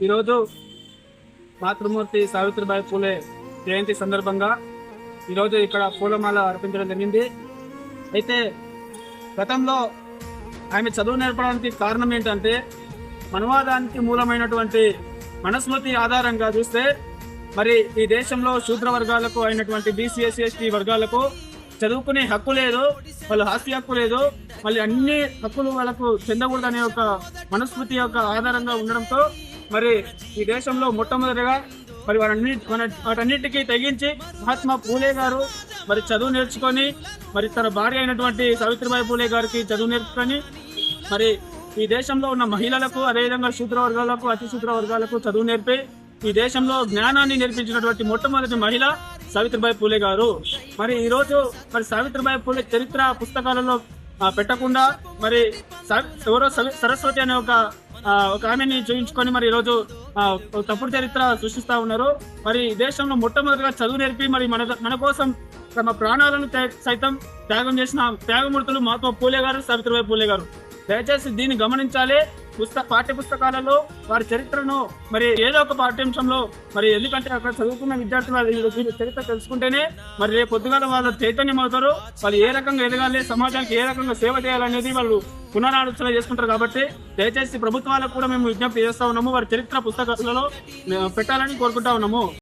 ఈరోజు మాతృమూర్తి సావిత్రిబాయి పూలే జయంతి సందర్భంగా ఈరోజు ఇక్కడ పూలమాల అర్పించడం జరిగింది. అయితే గతంలో ఆమె చదువు నేర్పడానికి కారణం ఏంటంటే మనువాదానికి మూలమైనటువంటి మనుస్మృతి ఆధారంగా చూస్తే మరి ఈ దేశంలో శూద్ర వర్గాలకు అయినటువంటి బీసీ ఎస్సీ ఎస్టీ వర్గాలకు చదువుకునే హక్కు లేదు, వాళ్ళు ఆస్తి హక్కు లేదు, మళ్ళీ అన్ని హక్కులు వాళ్ళకు చెందకూడదనే ఒక మనుస్మృతి యొక్క ఆధారంగా ఉండడంతో మరి ఈ దేశంలో మొట్టమొదటిగా మరి వాటన్నిటికీ తెగించి మహాత్మా పూలే గారు మరి చదువు నేర్చుకొని మరి తన భార్య అయినటువంటి సావిత్రిబాయి పూలే గారికి చదువు నేర్చుకొని మరి ఈ దేశంలో ఉన్న మహిళలకు అదేవిధంగా శూద్ర వర్గాలకు అతి శూద్ర వర్గాలకు చదువు నేర్పి ఈ దేశంలో జ్ఞానాన్ని నేర్పించినటువంటి మొట్టమొదటి మహిళ సావిత్రిబాయి పూలే గారు. మరి ఈరోజు మరి సావిత్రిబాయి పూలే చరిత్ర పుస్తకాలలో పెట్టకుండా మరి ఎవరో సరస్వతి అనే ఒక ఆమెని చూపించుకొని మరి ఈరోజు తప్పుడు చరిత్ర సృష్టిస్తా ఉన్నారు. మరి దేశంలో మొట్టమొదటిగా చదువు నేర్పి మరి మన కోసం తమ ప్రాణాలను సైతం త్యాగం చేసిన త్యాగమూర్తులు మహాత్మా పూలే గారు, సావిత్రిబాయి పూలే గారు. దయచేసి దీన్ని గమనించాలి. పాఠ్య పుస్తకాలలో వారి చరిత్రను మరి ఏదో ఒక పాఠ్యాంశంలో మరి ఎందుకంటే అక్కడ చదువుకున్న విద్యార్థులు చరిత్ర తెలుసుకుంటేనే మరి రేపు పొద్దుగాల వాళ్ళ చైతన్యం అవుతారు. వాళ్ళు ఏ రకంగా ఎదగాలి, సమాజానికి ఏ రకంగా సేవ చేయాలనేది వాళ్ళు పునరాలోచన చేసుకుంటారు. కాబట్టి దయచేసి ప్రభుత్వాలకు కూడా మేము విజ్ఞప్తి చేస్తా ఉన్నాము, వారి చరిత్ర పుస్తకాలలో పెట్టాలని కోరుకుంటా ఉన్నాము.